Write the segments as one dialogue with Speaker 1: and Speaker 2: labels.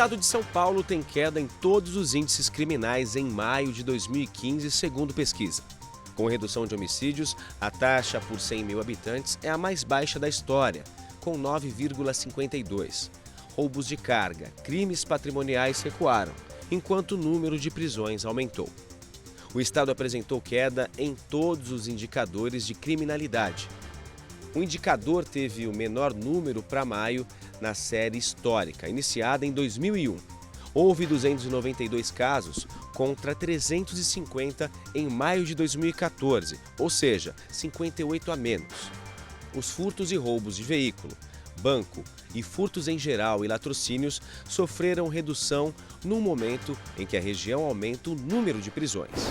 Speaker 1: estado de São Paulo tem queda em todos os índices criminais em maio de 2015, segundo pesquisa. Com redução de homicídios, a taxa por 100 mil habitantes é a mais baixa da história, com 9,52. Roubos de carga, crimes patrimoniais recuaram, enquanto o número de prisões aumentou. O estado apresentou queda em todos os indicadores de criminalidade. O indicador teve o menor número para maio na série histórica, iniciada em 2001. Houve 292 casos contra 350 em maio de 2014, ou seja, 58 a menos. Os furtos e roubos de veículo, banco e furtos em geral e latrocínios sofreram redução no momento em que a região aumenta o número de prisões.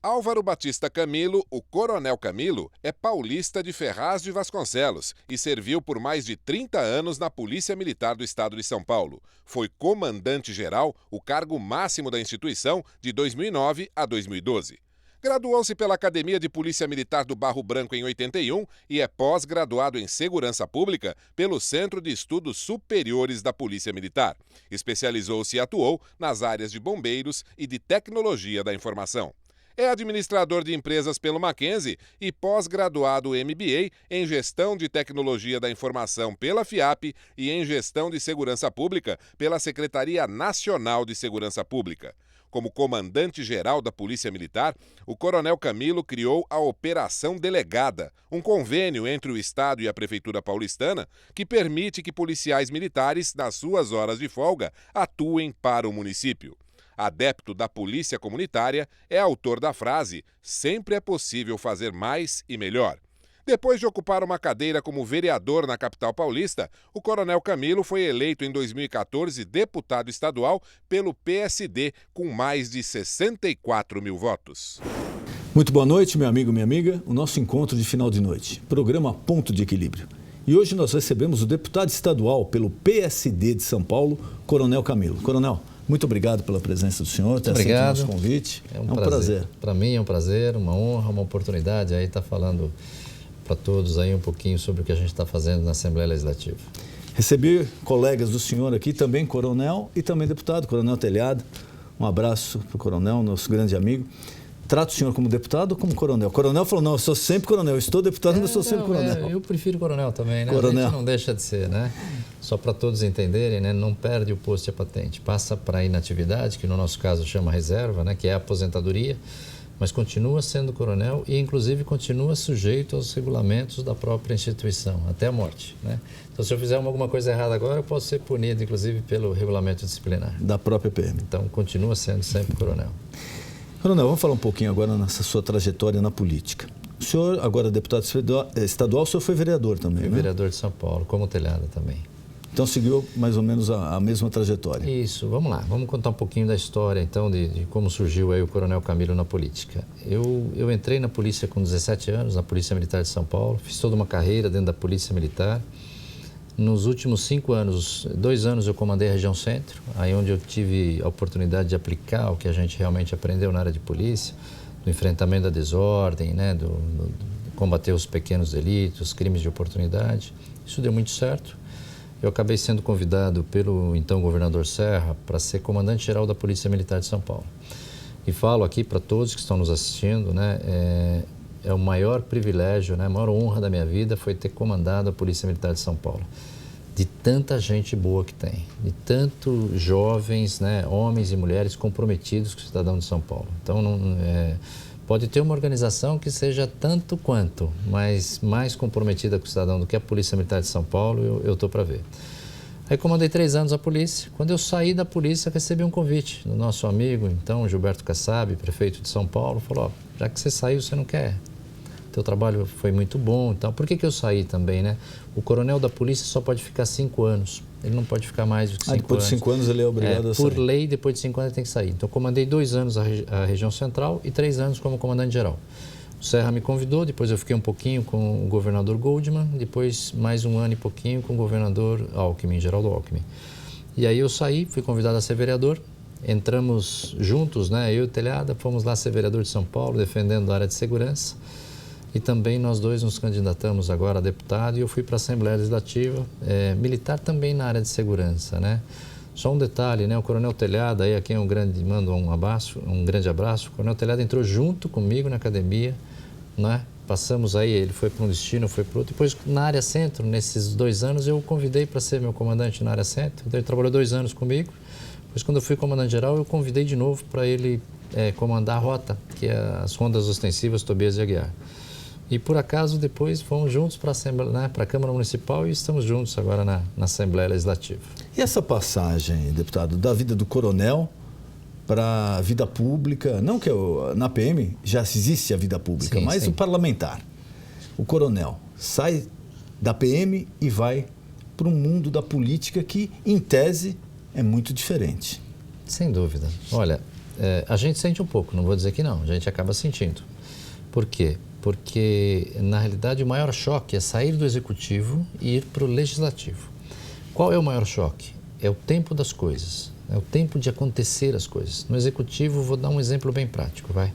Speaker 2: Álvaro Batista Camilo, o Coronel Camilo, é paulista de Ferraz de Vasconcelos e serviu por mais de 30 anos na Polícia Militar do Estado de São Paulo. Foi comandante-geral, o cargo máximo da instituição, de 2009 a 2012. Graduou-se pela Academia de Polícia Militar do Barro Branco em 81 e é pós-graduado em Segurança Pública pelo Centro de Estudos Superiores da Polícia Militar. Especializou-se e atuou nas áreas de bombeiros e de tecnologia da informação. É administrador de empresas pelo Mackenzie e pós-graduado MBA em Gestão de Tecnologia da Informação pela FIAP e em Gestão de Segurança Pública pela Secretaria Nacional de Segurança Pública. Como comandante-geral da Polícia Militar, o Coronel Camilo criou a Operação Delegada, um convênio entre o Estado e a Prefeitura paulistana que permite que policiais militares, nas suas horas de folga, atuem para o município. Adepto da polícia comunitária, é autor da frase "Sempre é possível fazer mais e melhor". Depois de ocupar uma cadeira como vereador na capital paulista, o Coronel Camilo foi eleito em 2014 deputado estadual pelo PSD, com mais de 64 mil votos.
Speaker 3: Muito boa noite, meu amigo, minha amiga. O nosso encontro de final de noite, programa Ponto de Equilíbrio. E hoje nós recebemos o deputado estadual pelo PSD de São Paulo, Coronel Camilo. Coronel, muito obrigado pela presença do senhor, ter aceito o nosso convite.
Speaker 4: É um prazer. Para mim é um prazer, uma honra, uma oportunidade aí estar falando para todos aí um pouquinho sobre o que a gente está fazendo na Assembleia Legislativa.
Speaker 3: Recebi colegas do senhor aqui, também coronel e também deputado, Coronel Telhado. Um abraço para o coronel, nosso grande amigo. Trata o senhor como deputado ou como coronel? O coronel falou, não, eu sou sempre coronel, eu estou deputado, mas eu sou sempre coronel.
Speaker 4: Eu prefiro coronel também, né?
Speaker 3: Coronel.
Speaker 4: A gente não deixa de ser, né? Só para todos entenderem, né? Não perde o posto e a patente. Passa para a inatividade, que no nosso caso chama reserva, né? Que é a aposentadoria, mas continua sendo coronel e, inclusive, continua sujeito aos regulamentos da própria instituição, até a morte, né? Então, se eu fizer alguma coisa errada agora, eu posso ser punido, inclusive, pelo regulamento disciplinar.
Speaker 3: Da própria PM.
Speaker 4: Então, continua sendo sempre coronel.
Speaker 3: Coronel, vamos falar um pouquinho agora nessa sua trajetória na política. O senhor, agora deputado estadual, o senhor foi vereador também, né?
Speaker 4: Vereador de São Paulo, como Telhada também.
Speaker 3: Então seguiu mais ou menos a mesma trajetória.
Speaker 4: Isso, vamos lá, vamos contar um pouquinho da história então de como surgiu aí o Coronel Camilo na política. Eu entrei na polícia com 17 anos, na Polícia Militar de São Paulo, fiz toda uma carreira dentro da Polícia Militar. Nos últimos 5 anos, 2 anos eu comandei a região centro, aí onde eu tive a oportunidade de aplicar o que a gente realmente aprendeu na área de polícia, do enfrentamento da desordem, né, do combater os pequenos delitos, crimes de oportunidade. Isso deu muito certo. Eu acabei sendo convidado pelo então governador Serra para ser comandante-geral da Polícia Militar de São Paulo. E falo aqui para todos que estão nos assistindo, né, é o maior privilégio, né, a maior honra da minha vida foi ter comandado a Polícia Militar de São Paulo. De tanta gente boa que tem, de tantos jovens, né, homens e mulheres comprometidos com o cidadão de São Paulo. Então, pode ter uma organização que seja tanto quanto, mas mais comprometida com o cidadão do que a Polícia Militar de São Paulo, eu estou para ver. Aí comandei 3 anos a polícia. Quando eu saí da polícia, recebi um convite do nosso amigo, então, Gilberto Kassab, prefeito de São Paulo, falou, já que você saiu, você não quer? Teu trabalho foi muito bom, então, por que eu saí também, né? O coronel da polícia só pode ficar 5 anos, ele não pode ficar mais do que 5 anos.
Speaker 3: Depois de 5 anos ele é obrigado a sair.
Speaker 4: Por lei, depois de 5 anos ele tem que sair. Então, comandei 2 anos a região central e 3 anos como comandante-geral. O Serra me convidou, depois eu fiquei um pouquinho com o governador Goldman, depois mais 1 ano e pouquinho com o governador Alckmin, Geraldo Alckmin. E aí eu saí, fui convidado a ser vereador, entramos juntos, né? Eu e o Telhada, fomos lá ser vereador de São Paulo, defendendo a área de segurança. E também nós dois nos candidatamos agora a deputado e eu fui para a Assembleia Legislativa, militar também na área de segurança, né? Só um detalhe, né? O Coronel Telhado, aí a quem mando um grande abraço. O Coronel Telhado entrou junto comigo na academia, né? Passamos aí, ele foi para um destino, foi para outro. Depois, na área centro, nesses 2 anos, eu o convidei para ser meu comandante na área centro. Então, ele trabalhou 2 anos comigo. Depois, quando eu fui comandante-geral, eu convidei de novo para ele comandar a rota, que é as rondas ostensivas Tobias de Aguiar. E, por acaso, depois fomos juntos para a Câmara Municipal e estamos juntos agora na Assembleia Legislativa.
Speaker 3: E essa passagem, deputado, da vida do coronel para a vida pública, não que na PM já existe a vida pública,
Speaker 4: Sim,
Speaker 3: mas
Speaker 4: sim.
Speaker 3: o parlamentar, o coronel, sai da PM e vai para um mundo da política que, em tese, é muito diferente.
Speaker 4: Sem dúvida. Olha, a gente sente um pouco, não vou dizer que não, a gente acaba sentindo. Por quê? Porque, na realidade, o maior choque é sair do executivo e ir para o legislativo. Qual é o maior choque? É o tempo das coisas, é o tempo de acontecer as coisas. No executivo, vou dar um exemplo bem prático, vai.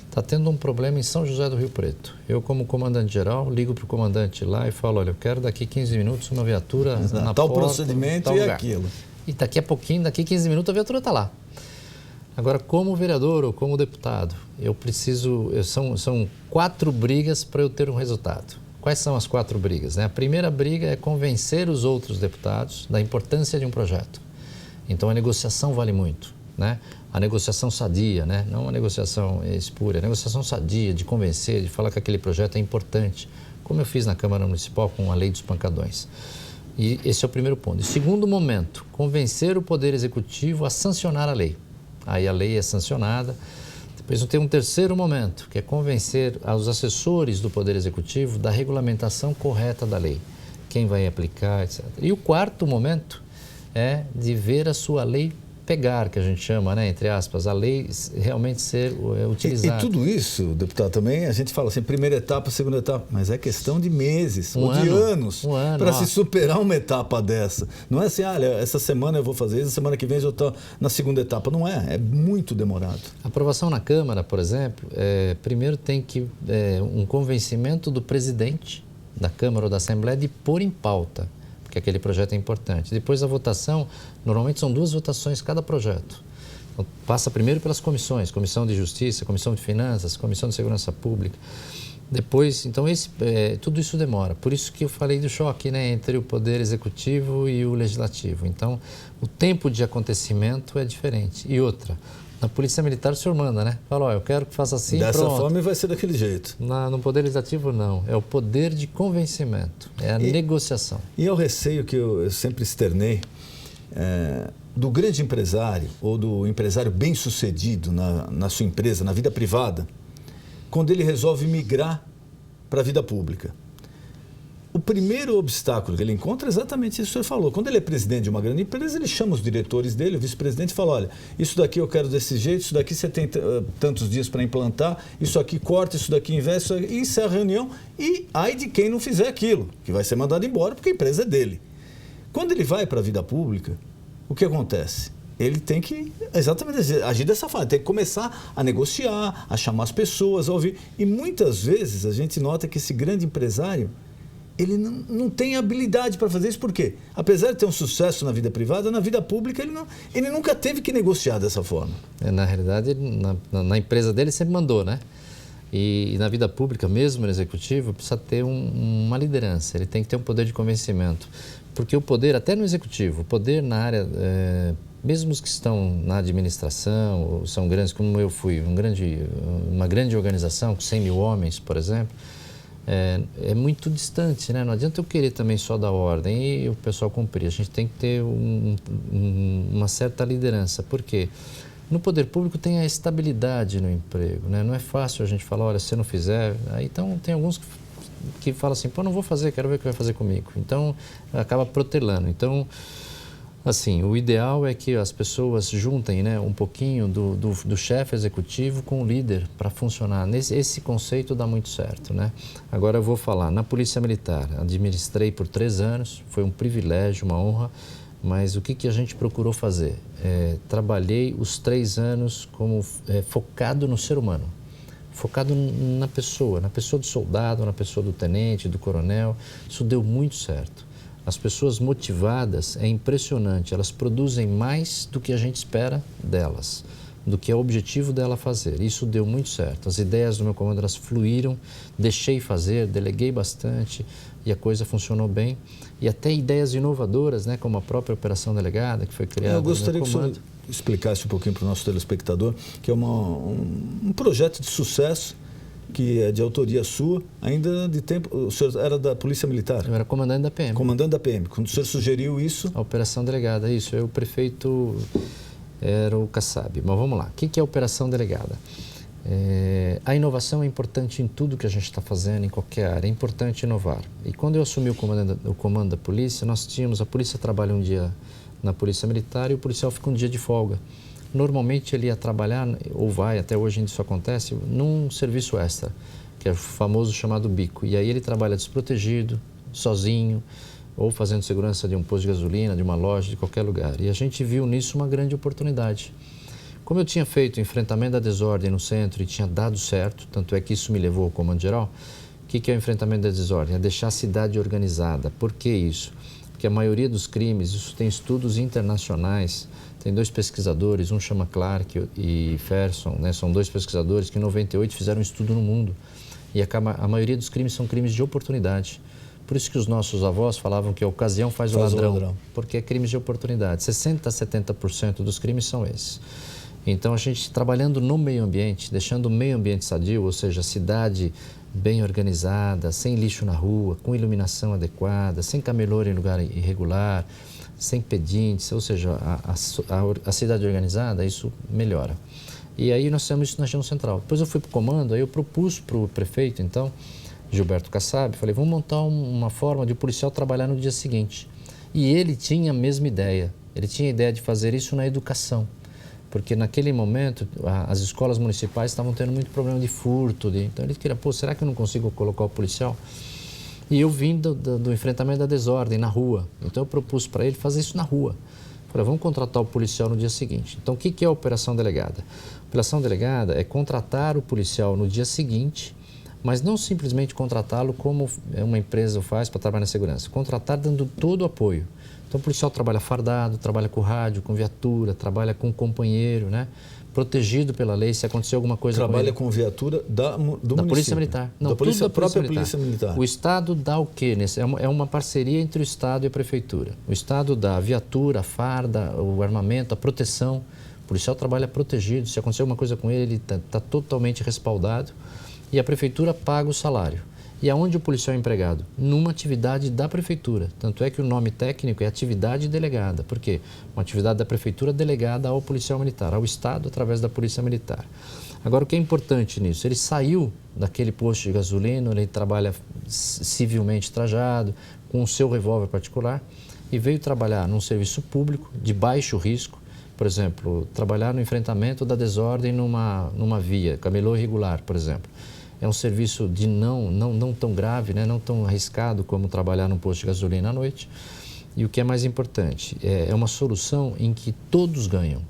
Speaker 4: Está tendo um problema em São José do Rio Preto. Eu, como comandante-geral, ligo para o comandante lá e falo, olha, eu quero daqui 15 minutos uma viatura na
Speaker 3: tal
Speaker 4: porta,
Speaker 3: procedimento
Speaker 4: tal
Speaker 3: e
Speaker 4: lugar.
Speaker 3: aquilo.
Speaker 4: E daqui a pouquinho, daqui 15 minutos, a viatura está lá. Agora, como vereador ou como deputado, são 4 brigas para eu ter um resultado. Quais são as 4 brigas? Né? A primeira briga é convencer os outros deputados da importância de um projeto. Então, a negociação vale muito, né? A negociação sadia, né? Não uma negociação espúria, a negociação sadia, de convencer, de falar que aquele projeto é importante, como eu fiz na Câmara Municipal com a Lei dos Pancadões. E esse é o primeiro ponto. E segundo momento, convencer o Poder Executivo a sancionar a lei. Aí a lei é sancionada. Depois tem um terceiro momento, que é convencer os assessores do Poder Executivo da regulamentação correta da lei. Quem vai aplicar, etc. E o quarto momento é de ver a sua lei pegar, que a gente chama, né, entre aspas, a lei realmente ser utilizada.
Speaker 3: E tudo isso, deputado, também a gente fala assim, primeira etapa, segunda etapa, mas é questão de meses ou de anos para se superar uma etapa dessa. Não é assim, essa semana eu vou fazer isso, semana que vem eu já estou na segunda etapa. Não é muito demorado.
Speaker 4: A aprovação na Câmara, por exemplo, primeiro tem que um convencimento do presidente da Câmara ou da Assembleia de pôr em pauta, que aquele projeto é importante. Depois a votação, normalmente são 2 votações cada projeto. Então, passa primeiro pelas comissões, Comissão de Justiça, Comissão de Finanças, Comissão de Segurança Pública. Depois, então tudo isso demora. Por isso que eu falei do choque, né, entre o Poder Executivo e o Legislativo. Então, o tempo de acontecimento é diferente. E outra, na Polícia Militar o senhor manda, né? Fala, eu quero que faça assim,
Speaker 3: dessa
Speaker 4: pronto.
Speaker 3: forma vai ser daquele jeito.
Speaker 4: No Poder Legislativo, não. É o poder de convencimento, é a negociação.
Speaker 3: E é o receio que eu sempre externei do grande empresário ou do empresário bem-sucedido na sua empresa, na vida privada, quando ele resolve migrar para a vida pública. O primeiro obstáculo que ele encontra é exatamente isso que o senhor falou. Quando ele é presidente de uma grande empresa, ele chama os diretores dele, o vice-presidente, e fala, olha, isso daqui eu quero desse jeito, isso daqui você tem tantos dias para implantar, isso aqui corta, isso daqui investe, e encerra a reunião, e ai de quem não fizer aquilo, que vai ser mandado embora porque a empresa é dele. Quando ele vai para a vida pública, o que acontece? Ele tem que exatamente agir dessa forma, tem que começar a negociar, a chamar as pessoas, a ouvir. E muitas vezes a gente nota que esse grande empresário, ele não tem habilidade para fazer isso. Por quê? Apesar de ter um sucesso na vida privada, na vida pública ele nunca teve que negociar dessa forma.
Speaker 4: Na realidade, na empresa dele sempre mandou, né? E na vida pública, mesmo no executivo, precisa ter uma liderança, ele tem que ter um poder de convencimento. Porque o poder, até no executivo, o poder na área, mesmo os que estão na administração, ou são grandes, como eu fui, uma grande organização com 100 mil homens, por exemplo, é muito distante, né? Não adianta eu querer também só dar ordem e o pessoal cumprir. A gente tem que ter uma certa liderança. Por quê? No poder público tem a estabilidade no emprego, né? Não é fácil a gente falar, olha, se você não fizer... Aí, então, tem alguns que falam assim, pô, não vou fazer, quero ver o que vai fazer comigo. Então, acaba protelando. Então, assim, o ideal é que as pessoas juntem, né, um pouquinho do chefe executivo com o líder para funcionar. Esse conceito dá muito certo, né? Agora eu vou falar, na Polícia Militar, administrei por 3 anos, foi um privilégio, uma honra, mas o que a gente procurou fazer? Trabalhei os 3 anos como focado no ser humano, focado na pessoa do soldado, na pessoa do tenente, do coronel. Isso deu muito certo. As pessoas motivadas, é impressionante, elas produzem mais do que a gente espera delas, do que é o objetivo dela fazer. Isso deu muito certo. As ideias do meu comando, elas fluíram, deixei fazer, deleguei bastante e a coisa funcionou bem. E até ideias inovadoras, né, como a própria Operação Delegada, que foi criada no meu comando.
Speaker 3: Eu gostaria que o senhor explicasse um pouquinho para o nosso telespectador, que é um projeto de sucesso que é de autoria sua, ainda de tempo. O senhor era da Polícia Militar?
Speaker 4: Eu era comandante da PM.
Speaker 3: Comandante da PM. Quando o senhor sugeriu isso...
Speaker 4: A Operação Delegada, isso. O prefeito era o Kassab. Mas vamos lá. O que é a Operação Delegada? A inovação é importante em tudo que a gente está fazendo, em qualquer área. É importante inovar. E quando eu assumi o comando da polícia, nós tínhamos... A polícia trabalha um dia na Polícia Militar e o policial fica um dia de folga. Normalmente ele ia trabalhar, ou vai, até hoje isso acontece, num serviço extra, que é o famoso chamado bico. E aí ele trabalha desprotegido, sozinho, ou fazendo segurança de um posto de gasolina, de uma loja, de qualquer lugar. E a gente viu nisso uma grande oportunidade. Como eu tinha feito o enfrentamento da desordem no centro e tinha dado certo, tanto é que isso me levou ao comando geral, o que é o enfrentamento da desordem? É deixar a cidade organizada. Por que isso? Porque a maioria dos crimes, isso tem estudos internacionais. Tem 2 pesquisadores, um chama Clark e Ferson, né? São 2 pesquisadores que em 98 fizeram um estudo no mundo. E a maioria dos crimes são crimes de oportunidade. Por isso que os nossos avós falavam que a ocasião faz o ladrão, porque é crimes de oportunidade. 60% a 70% dos crimes são esses. Então, a gente trabalhando no meio ambiente, deixando o meio ambiente sadio, ou seja, a cidade bem organizada, sem lixo na rua, com iluminação adequada, sem camelô em lugar irregular, sem pedintes, ou seja, a cidade organizada, isso melhora. E aí nós temos isso na região central. Depois eu fui para o comando, aí eu propus para o prefeito, então, Gilberto Kassab, falei, vamos montar uma forma de o policial trabalhar no dia seguinte. E ele tinha a mesma ideia, ele tinha a ideia de fazer isso na educação. Porque naquele momento as escolas municipais estavam tendo muito problema de furto, então ele queria, será que eu não consigo colocar o policial? E eu vim do enfrentamento da desordem na rua, então eu propus para ele fazer isso na rua. Falei, vamos contratar o policial no dia seguinte. Então o que é a Operação Delegada? A Operação Delegada é contratar o policial no dia seguinte, mas não simplesmente contratá-lo como uma empresa faz para trabalhar na segurança, contratar dando todo o apoio. Então, o policial trabalha fardado, trabalha com rádio, com viatura, trabalha com companheiro, né? Protegido pela lei, se acontecer alguma coisa
Speaker 3: trabalha
Speaker 4: com
Speaker 3: ele. Trabalha com viatura da município.
Speaker 4: Polícia Militar. Não,
Speaker 3: da polícia,
Speaker 4: tudo da
Speaker 3: própria Polícia Militar.
Speaker 4: O Estado dá o quê? É uma parceria entre o Estado e a Prefeitura. O Estado dá a viatura, a farda, o armamento, a proteção. O policial trabalha protegido. Se acontecer alguma coisa com ele, ele está totalmente respaldado. E a Prefeitura paga o salário. E aonde o policial é empregado? Numa atividade da Prefeitura. Tanto é que o nome técnico é atividade delegada. Por quê? Uma atividade da Prefeitura delegada ao policial militar, ao Estado através da Polícia Militar. Agora, o que é importante nisso? Ele saiu daquele posto de gasolina, ele trabalha civilmente trajado, com o seu revólver particular, e veio trabalhar num serviço público de baixo risco. Por exemplo, trabalhar no enfrentamento da desordem numa via, camelô irregular, por exemplo. É um serviço de não tão grave, né? Não tão arriscado como trabalhar num posto de gasolina à noite. E o que é mais importante, é uma solução em que todos ganham.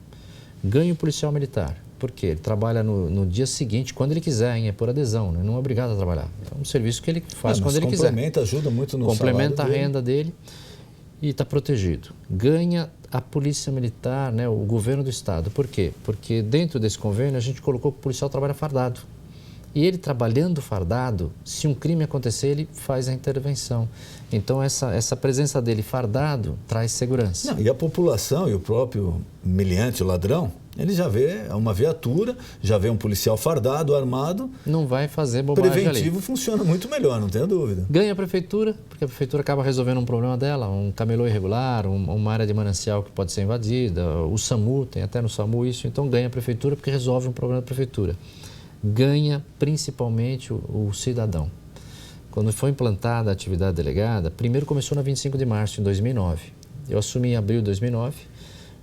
Speaker 4: Ganha o policial militar. Por quê? Ele trabalha no dia seguinte, quando ele quiser, hein? É por adesão, né? Não é obrigado a trabalhar. É um serviço que ele faz quando ele quiser.
Speaker 3: Complementa, ajuda muito no
Speaker 4: complementa a renda dele e está protegido. Ganha a Polícia Militar, né? O governo do Estado. Por quê? Porque dentro desse convênio a gente colocou que o policial trabalha fardado. E ele trabalhando fardado, se um crime acontecer, ele faz a intervenção. Então, essa presença dele fardado traz segurança.
Speaker 3: Não, e a população e o próprio meliante, o ladrão, ele já vê uma viatura, já vê um policial fardado, armado.
Speaker 4: Não vai fazer bobagem ali.
Speaker 3: Preventivo funciona muito melhor, não tenho dúvida.
Speaker 4: Ganha a Prefeitura, porque a Prefeitura acaba resolvendo um problema dela, um camelô irregular, uma área de manancial que pode ser invadida, o SAMU, tem até no SAMU isso, então ganha a Prefeitura porque resolve um problema da Prefeitura. Ganha principalmente o cidadão. Quando foi implantada a atividade delegada, primeiro começou na 25 de março, em 2009. Eu assumi em abril de 2009,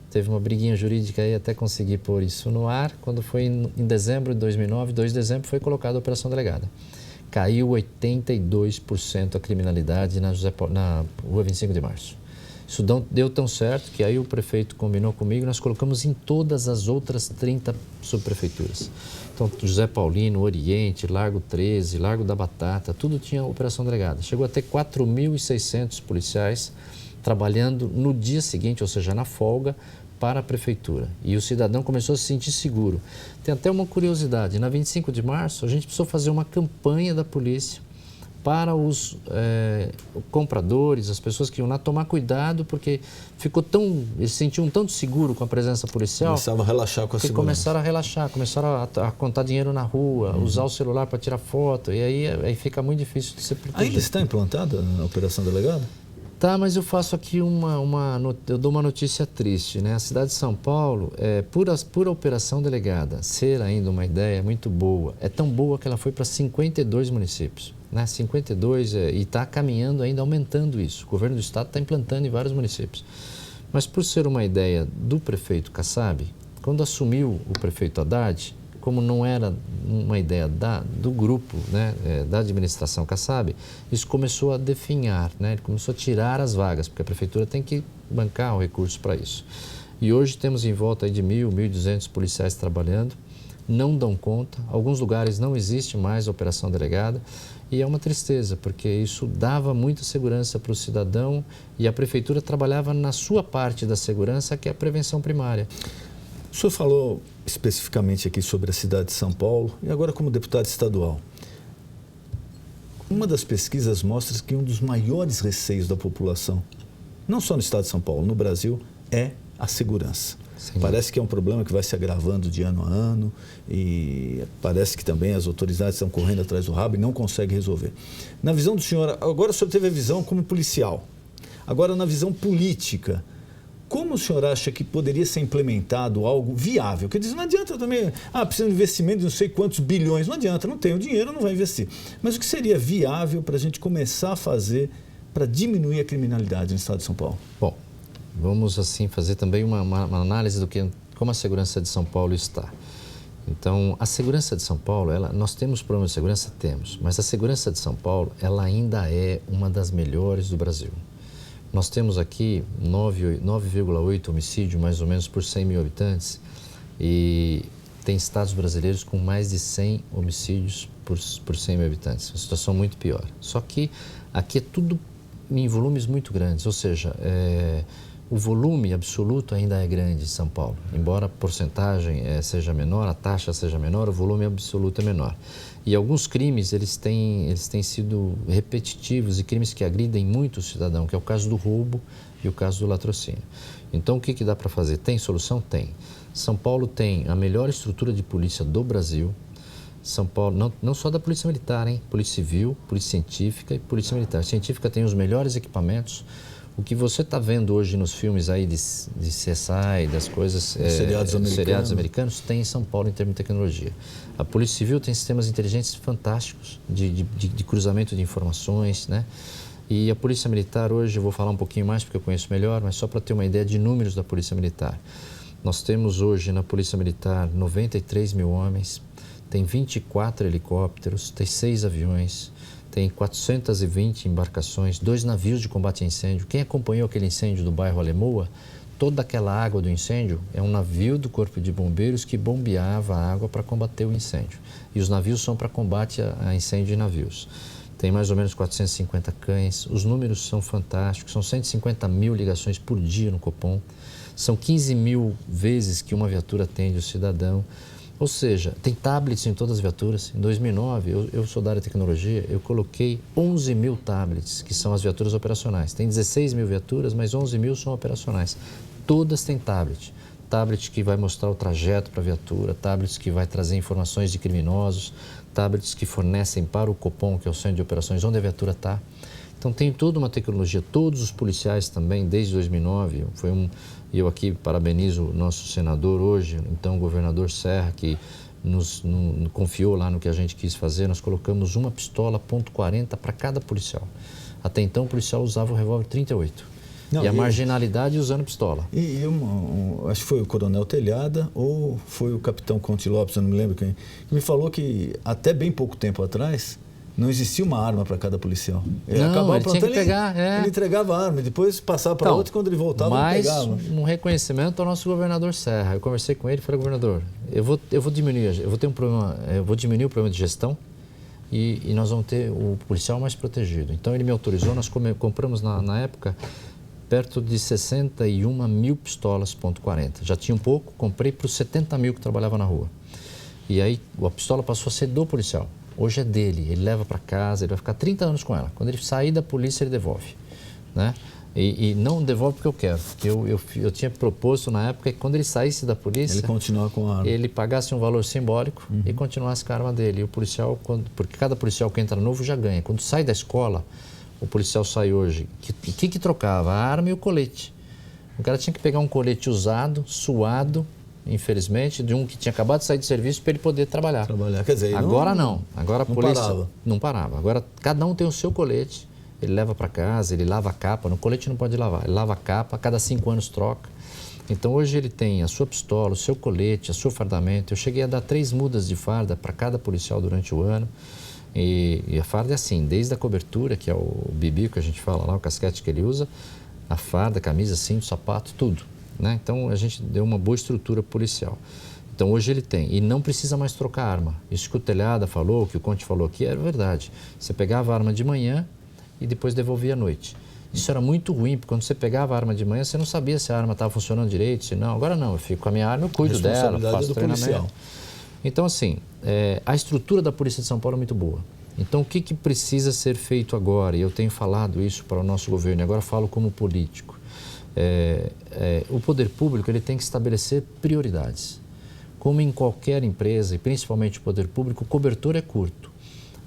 Speaker 4: teve uma briguinha jurídica aí até conseguir pôr isso no ar. Quando foi em dezembro de 2009, 2 de dezembro, foi colocada a Operação Delegada. Caiu 82% a criminalidade na Rua 25 de Março. Isso deu tão certo que aí o prefeito combinou comigo e nós colocamos em todas as outras 30 subprefeituras. Então, José Paulino, Oriente, Largo 13, Largo da Batata, tudo tinha operação delegada. Chegou a ter 4.600 policiais trabalhando no dia seguinte, ou seja, na folga, para a prefeitura. E o cidadão começou a se sentir seguro. Tem até uma curiosidade, na 25 de março a gente precisou fazer uma campanha da polícia para os compradores, as pessoas que iam lá tomar cuidado, porque eles se sentiam tão seguro com a presença policial.
Speaker 3: Começavam a relaxar com a segurança.
Speaker 4: Começaram a relaxar, começaram a contar dinheiro na rua, usar o celular para tirar foto, e aí fica muito difícil de se proteger.
Speaker 3: Ainda está implantada a operação delegada?
Speaker 4: Tá, mas eu faço aqui eu dou uma notícia triste, né? A cidade de São Paulo, por a operação delegada ser ainda uma ideia muito boa, é tão boa que ela foi para 52 municípios, né? 52 e está caminhando ainda, aumentando isso. O governo do estado está implantando em vários municípios. Mas por ser uma ideia do prefeito Kassab, quando assumiu o prefeito Haddad, como não era uma ideia do grupo, né, da administração Kassab, isso começou a definhar, né, ele começou a tirar as vagas, porque a prefeitura tem que bancar o recurso para isso. E hoje temos em volta aí de 1.200 policiais trabalhando, não dão conta, alguns lugares não existe mais a operação delegada, e é uma tristeza, porque isso dava muita segurança para o cidadão e a prefeitura trabalhava na sua parte da segurança, que é a prevenção primária.
Speaker 3: O senhor falou especificamente aqui sobre a cidade de São Paulo e agora como deputado estadual. Uma das pesquisas mostra que um dos maiores receios da população, não só no estado de São Paulo, no Brasil, é a segurança. Sim. Parece que é um problema que vai se agravando de ano a ano e parece que também as autoridades estão correndo atrás do rabo e não conseguem resolver. Na visão do senhor, agora o senhor teve a visão como policial, agora na visão política, como o senhor acha que poderia ser implementado algo viável? Quer dizer, não adianta também, precisa de investimento de não sei quantos bilhões, não adianta, não tem o dinheiro, não vai investir. Mas o que seria viável para a gente começar a fazer para diminuir a criminalidade no estado de São Paulo?
Speaker 4: Bom, vamos assim fazer também uma análise do que como a segurança de São Paulo está. Então, a segurança de São Paulo, nós temos problemas de segurança? Temos, mas a segurança de São Paulo, ela ainda é uma das melhores do Brasil. Nós temos aqui 9,8 homicídios, mais ou menos, por 100 mil habitantes. E tem estados brasileiros com mais de 100 homicídios por 100 mil habitantes. Uma situação muito pior. Só que aqui é tudo em volumes muito grandes. Ou seja, o volume absoluto ainda é grande em São Paulo. Embora a porcentagem seja menor, a taxa seja menor, o volume absoluto é menor. E alguns crimes, eles têm sido repetitivos e crimes que agridem muito o cidadão, que é o caso do roubo e o caso do latrocínio. Então, o que dá para fazer? Tem solução? Tem. São Paulo tem a melhor estrutura de polícia do Brasil. São Paulo, não só da Polícia Militar, hein? Polícia Civil, Polícia Científica e Polícia Militar. A Científica tem os melhores equipamentos. O que você está vendo hoje nos filmes aí de CSI, das coisas, seriados americanos, tem em São Paulo em termos de tecnologia. A Polícia Civil tem sistemas inteligentes fantásticos de cruzamento de informações, né? E a Polícia Militar hoje, eu vou falar um pouquinho mais porque eu conheço melhor, mas só para ter uma ideia de números da Polícia Militar. Nós temos hoje na Polícia Militar 93 mil homens, tem 24 helicópteros, tem 6 aviões, tem 420 embarcações, 2 navios de combate a incêndio. Quem acompanhou aquele incêndio do bairro Alemoa, toda aquela água do incêndio é um navio do Corpo de Bombeiros que bombeava a água para combater o incêndio. E os navios são para combate a incêndio em navios. Tem mais ou menos 450 cães, os números são fantásticos, são 150 mil ligações por dia no Copom, são 15 mil vezes que uma viatura atende o cidadão. Ou seja, tem tablets em todas as viaturas. Em 2009, eu sou da área de tecnologia, eu coloquei 11 mil tablets, que são as viaturas operacionais. Tem 16 mil viaturas, mas 11 mil são operacionais. Todas têm tablet. Tablet que vai mostrar o trajeto para a viatura, tablets que vai trazer informações de criminosos, tablets que fornecem para o Copom, que é o Centro de Operações, onde a viatura está. Então tem toda uma tecnologia, todos os policiais também, desde 2009, eu aqui parabenizo o nosso senador hoje, então o governador Serra, que nos confiou lá no que a gente quis fazer, nós colocamos uma pistola .40 para cada policial. Até então o policial usava o revólver 38. E a marginalidade usando pistola.
Speaker 3: Acho que foi o Coronel Telhada ou foi o Capitão Conte Lopes, eu não me lembro quem, que me falou que até bem pouco tempo atrás não existia uma arma para cada policial.
Speaker 4: Não, ele tinha que pegar.
Speaker 3: Ele entregava a arma e depois passava para outro e quando ele voltava ele pegava.
Speaker 4: Mas um reconhecimento ao nosso governador Serra. Eu conversei com ele e falei, governador, eu vou diminuir, eu vou diminuir o problema de gestão e nós vamos ter o policial mais protegido. Então ele me autorizou, nós compramos na época perto de 61 mil pistolas .40. Já tinha um pouco, comprei para os 70 mil que trabalhavam na rua. E aí a pistola passou a ser do policial. Hoje é dele, ele leva para casa, ele vai ficar 30 anos com ela. Quando ele sair da polícia, ele devolve, né? E não devolve porque eu quero. Eu tinha proposto na época que quando ele saísse da polícia,
Speaker 3: ele continuar com a arma.
Speaker 4: Ele pagasse um valor simbólico e continuasse com a arma dele. E o policial, porque cada policial que entra novo já ganha. Quando sai da escola, o policial sai hoje. O que trocava? A arma e o colete. O cara tinha que pegar um colete usado, suado, infelizmente, de um que tinha acabado de sair de serviço para ele poder trabalhar.
Speaker 3: Quer dizer,
Speaker 4: agora não. Agora a polícia
Speaker 3: não
Speaker 4: parava. Agora cada um tem o seu colete. Ele leva para casa, ele lava a capa. No colete não pode lavar. Ele lava a capa, a cada 5 anos troca. Então hoje ele tem a sua pistola, o seu colete, o seu fardamento. Eu cheguei a dar 3 mudas de farda para cada policial durante o ano. E a farda é assim, desde a cobertura, que é o bibi que a gente fala lá, o casquete que ele usa, a farda, a camisa, cinto, sapato, tudo, né? Então a gente deu uma boa estrutura policial. Então hoje ele tem, e não precisa mais trocar arma. Isso que o Telhada falou, que o Conte falou aqui, era verdade. Você pegava a arma de manhã e depois devolvia à noite. Isso era muito ruim, porque quando você pegava a arma de manhã, você não sabia se a arma estava funcionando direito, se não. Agora não, eu fico com a minha arma, eu cuido dela, faço treinamento. Policial. Então assim, a estrutura da Polícia de São Paulo é muito boa. Então o que precisa ser feito agora? E eu tenho falado isso para o nosso governo, e agora falo como político. O poder público ele tem que estabelecer prioridades. Como em qualquer empresa, e principalmente o poder público, o cobertor é curto.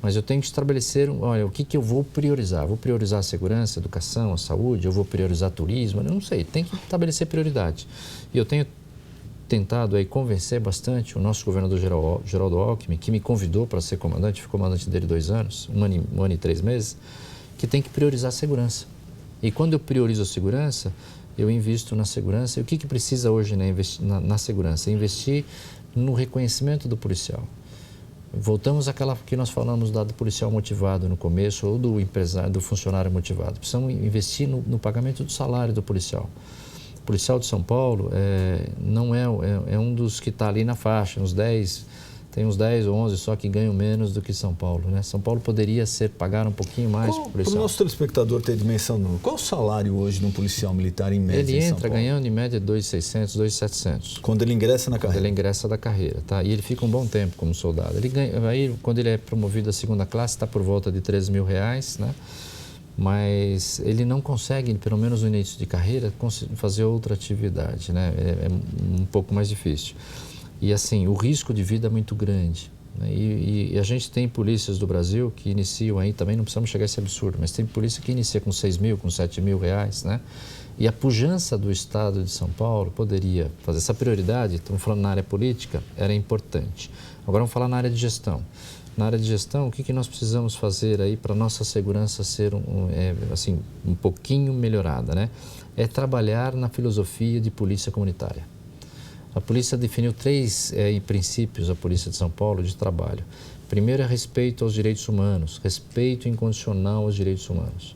Speaker 4: Mas eu tenho que estabelecer, olha, o que eu vou priorizar? Vou priorizar a segurança, a educação, a saúde? Eu vou priorizar turismo? Eu não sei, tem que estabelecer prioridade. E eu tenho tentado aí convencer bastante o nosso governador Geraldo Alckmin, que me convidou para ser comandante, fui comandante dele 2 anos, um ano e 3 meses, que tem que priorizar a segurança. E quando eu priorizo a segurança, eu invisto na segurança. E o que precisa hoje, né, na segurança? Investir no reconhecimento do policial. Voltamos àquela que nós falamos do policial motivado no começo ou do empresário, do funcionário motivado. Precisamos investir no pagamento do salário do policial. O policial de São Paulo não é um dos que está ali na faixa, tem uns 10 ou 11 só que ganham menos do que São Paulo, né? São Paulo poderia pagar um pouquinho mais para o policial.
Speaker 3: Para o nosso telespectador ter dimensão, qual o salário hoje de um policial militar em média
Speaker 4: Ele
Speaker 3: em São
Speaker 4: entra
Speaker 3: Paulo?
Speaker 4: ganhando em média 2.600, 2.700.
Speaker 3: Quando ele ingressa na carreira?
Speaker 4: Quando ele ingressa da carreira, tá? E ele fica um bom tempo como soldado. Ele ganha, aí quando ele é promovido à 2ª classe, está por volta de R$13 mil, né? Mas ele não consegue, pelo menos no início de carreira, fazer outra atividade, né? É um pouco mais difícil. E assim, o risco de vida é muito grande, né? E a gente tem polícias do Brasil que iniciam aí, também não precisamos chegar a esse absurdo, mas tem polícia que inicia com 6 mil, com 7 mil reais, né? E a pujança do Estado de São Paulo poderia fazer essa prioridade, estamos falando na área política, era importante. Agora vamos falar na área de gestão. Na área de gestão, o que nós precisamos fazer aí para a nossa segurança ser um pouquinho melhorada, né? É trabalhar na filosofia de polícia comunitária. A polícia definiu 3 princípios, a Polícia de São Paulo, de trabalho. Primeiro é respeito aos direitos humanos, respeito incondicional aos direitos humanos.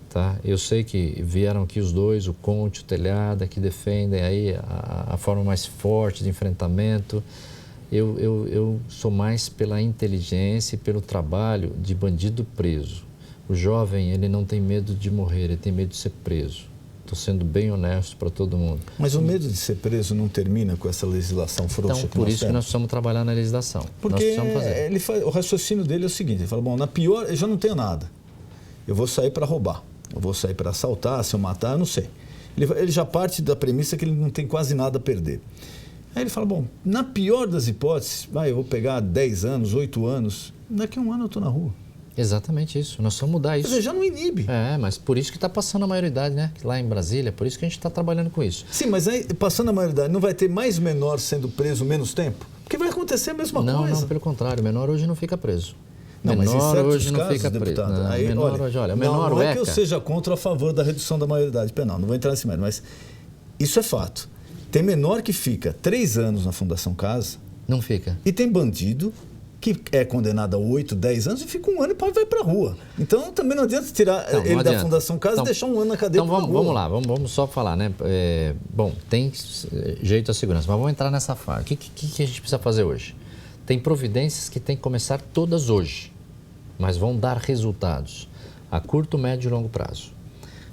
Speaker 4: Tá? Eu sei que vieram aqui os dois, o Conte, o Telhada, que defendem aí a forma mais forte de enfrentamento. Eu sou mais pela inteligência e pelo trabalho de bandido preso. O jovem, ele não tem medo de morrer, ele tem medo de ser preso. Estou sendo bem honesto para todo mundo.
Speaker 3: Mas o medo de ser preso não termina com essa legislação frouxa?
Speaker 4: Então, por isso que nós precisamos trabalhar na legislação.
Speaker 3: Porque o raciocínio dele é o seguinte, ele fala, bom, na pior, eu já não tenho nada. Eu vou sair para roubar, eu vou sair para assaltar, se eu matar, eu não sei. Ele já parte da premissa que ele não tem quase nada a perder. Aí ele fala, bom, na pior das hipóteses, eu vou pegar 10 anos, 8 anos, daqui a 1 ano eu estou na rua.
Speaker 4: Exatamente isso, nós precisamos mudar isso.
Speaker 3: Quer dizer, já não inibe.
Speaker 4: Mas por isso que está passando a maioridade, né? Lá em Brasília, por isso que a gente está trabalhando com isso.
Speaker 3: Sim, mas aí, passando a maioridade, não vai ter mais menor sendo preso menos tempo? Porque vai acontecer a mesma coisa.
Speaker 4: Não, pelo contrário, o menor hoje não fica preso.
Speaker 3: Não, mas em certos
Speaker 4: hoje
Speaker 3: casos,
Speaker 4: não fica
Speaker 3: deputado,
Speaker 4: preso.
Speaker 3: aí,
Speaker 4: menor hoje, olha, menor
Speaker 3: não é que eu seja contra ou a favor da redução da maioridade penal, não vou entrar nesse mérito, mas isso é fato. Tem menor que fica 3 anos na Fundação Casa.
Speaker 4: Não fica.
Speaker 3: E tem bandido que é condenado a 8, 10 anos e fica 1 ano e vai para a rua. Então também não adianta tirar ele da Fundação Casa e deixar 1 ano na cadeia.
Speaker 4: Então vamos lá, vamos só falar, né? Bom, tem jeito à segurança, mas vamos entrar nessa fase. O que a gente precisa fazer hoje? Tem providências que tem que começar todas hoje, mas vão dar resultados a curto, médio e longo prazo.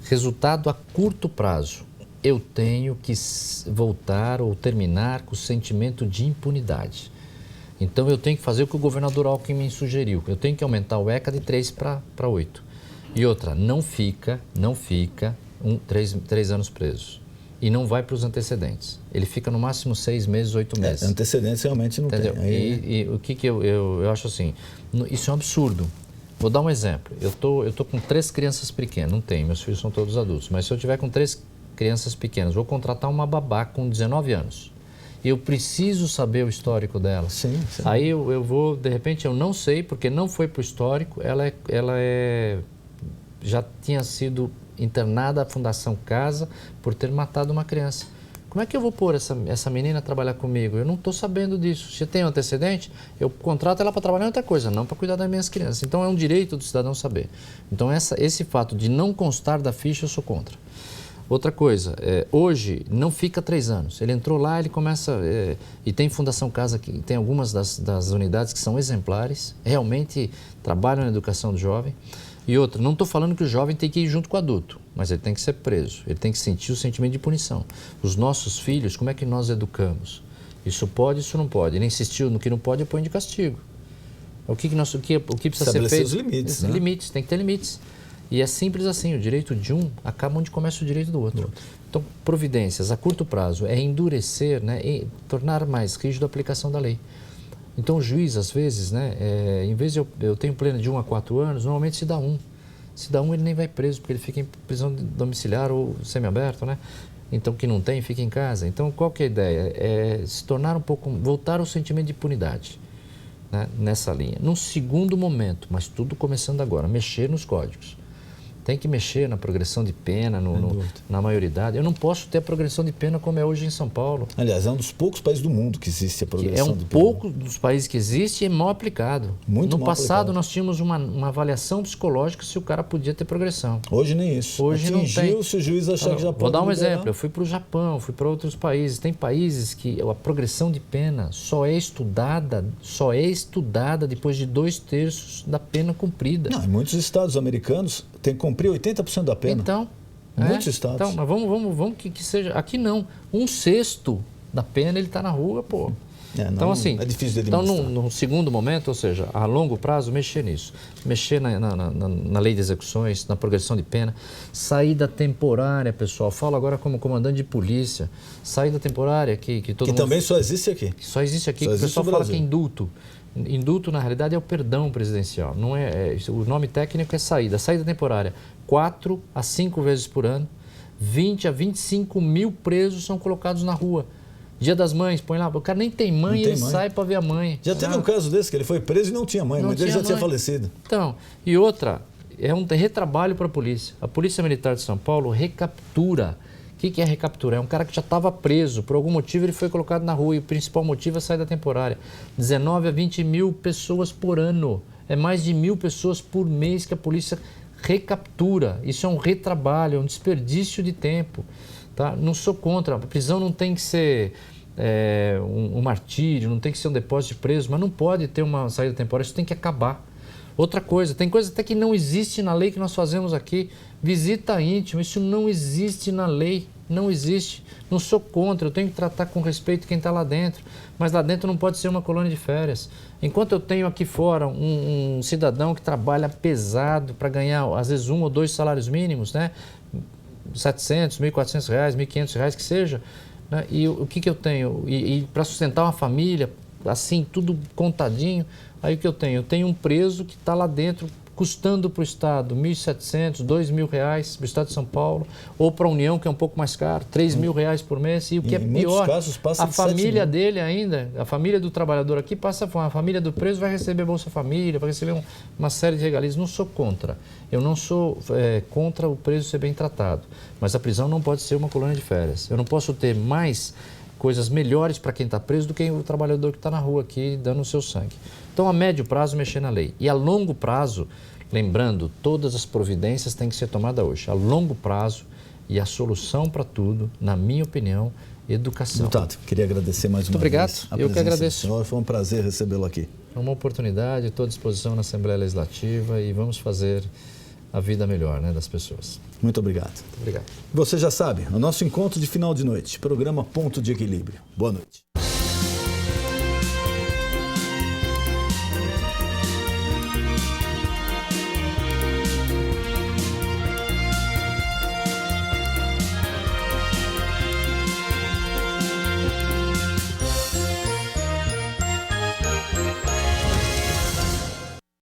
Speaker 4: Resultado a curto prazo, eu tenho que voltar ou terminar com o sentimento de impunidade. Então eu tenho que fazer o que o governador Alckmin sugeriu, eu tenho que aumentar o ECA de 3 para 8. E outra, não fica 3 anos preso. E não vai para os antecedentes. Ele fica no máximo 6 meses, 8 meses.
Speaker 3: Antecedentes realmente não
Speaker 4: entendeu?
Speaker 3: Tem.
Speaker 4: E o que eu acho assim, isso é um absurdo. Vou dar um exemplo. Eu tô com 3 crianças pequenas, não tenho, meus filhos são todos adultos, mas se eu tiver com 3 crianças pequenas, vou contratar uma babá com 19 anos. Eu preciso saber o histórico dela.
Speaker 3: Sim.
Speaker 4: Aí eu vou, de repente, eu não sei, porque não foi para o histórico, ela já tinha sido internada à Fundação Casa por ter matado uma criança. Como é que eu vou pôr essa menina a trabalhar comigo? Eu não estou sabendo disso. Se tem um antecedente, eu contrato ela para trabalhar em outra coisa, não para cuidar das minhas crianças. Então é um direito do cidadão saber. Então esse fato de não constar da ficha, eu sou contra. Outra coisa, hoje não fica 3 anos. Ele entrou lá, ele começa... e tem Fundação Casa, que tem algumas das unidades que são exemplares, realmente trabalham na educação do jovem. E outra, não estou falando que o jovem tem que ir junto com o adulto, mas ele tem que ser preso, ele tem que sentir o sentimento de punição. Os nossos filhos, como é que nós educamos? Isso pode, isso não pode. Ele insistiu no que não pode, põe de castigo. O que precisa ser feito?
Speaker 3: Os limites, né?
Speaker 4: Limites, tem que ter limites. E é simples assim, o direito de um acaba onde começa o direito do outro. Então, providências a curto prazo é endurecer, né, e tornar mais rígido a aplicação da lei. Então, o juiz, às vezes, né, em vez de eu tenho pena de 1 a 4 anos, normalmente se dá 1. Se dá 1, ele nem vai preso, porque ele fica em prisão domiciliar ou semiaberto, né? Então, que não tem, fica em casa. Então, qual que é a ideia? É se tornar voltar ao sentimento de impunidade, né, nessa linha. Num segundo momento, mas tudo começando agora, mexer nos códigos. Tem que mexer na progressão de pena, na maioridade. Eu não posso ter a progressão de pena como é hoje em São Paulo.
Speaker 3: Aliás, é um dos poucos países do mundo que existe a progressão de pena.
Speaker 4: É um pouco dos países que existe e é mal aplicado.
Speaker 3: Muito
Speaker 4: no
Speaker 3: mal
Speaker 4: passado,
Speaker 3: aplicado.
Speaker 4: Nós tínhamos uma avaliação psicológica se o cara podia ter progressão.
Speaker 3: Hoje nem isso.
Speaker 4: Hoje não tem.
Speaker 3: Se o juiz achar que já pode.
Speaker 4: Vou dar um
Speaker 3: liberar.
Speaker 4: exemplo. Eu fui para o Japão, fui para outros países. Tem países que a progressão de pena só é estudada depois de 2/3 da pena cumprida.
Speaker 3: Não, em muitos estados americanos tem que cumprir 80% da pena.
Speaker 4: Então,
Speaker 3: muitos estados.
Speaker 4: Então, mas vamos que seja. Aqui não. 1/6 da pena ele está na rua, pô. Então, assim,
Speaker 3: é difícil de
Speaker 4: então,
Speaker 3: administrar.
Speaker 4: no segundo momento, ou seja, a longo prazo, mexer nisso. Mexer na lei de execuções, na progressão de pena. Saída temporária, pessoal. Falo agora como comandante de polícia. Saída temporária que todo mundo...
Speaker 3: também só existe aqui.
Speaker 4: Só existe aqui.
Speaker 3: Só
Speaker 4: O
Speaker 3: existe
Speaker 4: pessoal
Speaker 3: no
Speaker 4: fala
Speaker 3: Brasil.
Speaker 4: que é indulto. Indulto, na realidade, é o perdão presidencial. Não o nome técnico é saída. Saída temporária. 4 a 5 vezes por ano. 20 a 25 mil presos são colocados na rua. Dia das Mães, põe lá. O cara nem tem mãe e ele sai para ver a mãe.
Speaker 3: Já teve um caso desse, que ele foi preso e não tinha mãe. A mãe dele já tinha falecido.
Speaker 4: Então, e outra, é um retrabalho para a polícia. A Polícia Militar de São Paulo recaptura. O que é recapturar? É um cara que já estava preso, por algum motivo ele foi colocado na rua e o principal motivo é a saída temporária. 19 a 20 mil pessoas por ano. É mais de 1.000 pessoas por mês que a polícia recaptura. Isso é um retrabalho, é um desperdício de tempo. Tá? Não sou contra. A prisão não tem que ser um martírio, não tem que ser um depósito de preso, mas não pode ter uma saída temporária, isso tem que acabar. Outra coisa, tem coisa até que não existe na lei que nós fazemos aqui. Visita íntima, isso não existe na lei, não existe. Não sou contra, eu tenho que tratar com respeito quem está lá dentro, mas lá dentro não pode ser uma colônia de férias. Enquanto eu tenho aqui fora um cidadão que trabalha pesado para ganhar, às vezes, 1 ou 2 salários mínimos, né? 700, R$1.400, R$1.500, que seja, né? E o que eu tenho? E para sustentar uma família, assim, tudo contadinho, aí o que eu tenho? Eu tenho um preso que está lá dentro custando para o Estado R$1.700, R$2.000 para o Estado de São Paulo, ou para a União, que é um pouco mais caro, R$3.000 por mês. E o que é pior, a família dele ainda, a família do trabalhador aqui passa fome, a família do preso vai receber Bolsa Família, vai receber uma série de regalias. Não sou contra. Eu não sou contra o preso ser bem tratado, mas a prisão não pode ser uma colônia de férias. Eu não posso ter mais coisas melhores para quem está preso do que o trabalhador que está na rua aqui dando o seu sangue. Então, a médio prazo, mexer na lei. E a longo prazo, lembrando, todas as providências têm que ser tomadas hoje. A longo prazo e a solução para tudo, na minha opinião, educação.
Speaker 3: Deputado, queria agradecer mais uma
Speaker 4: obrigado.
Speaker 3: vez.
Speaker 4: Eu que agradeço.
Speaker 3: Senhor, foi um prazer recebê-lo aqui.
Speaker 4: É uma oportunidade, estou à disposição na Assembleia Legislativa e vamos fazer a vida melhor, né, das pessoas.
Speaker 3: Muito obrigado.
Speaker 4: Muito obrigado.
Speaker 3: Você já sabe, o nosso encontro de final de noite, programa Ponto de Equilíbrio. Boa noite.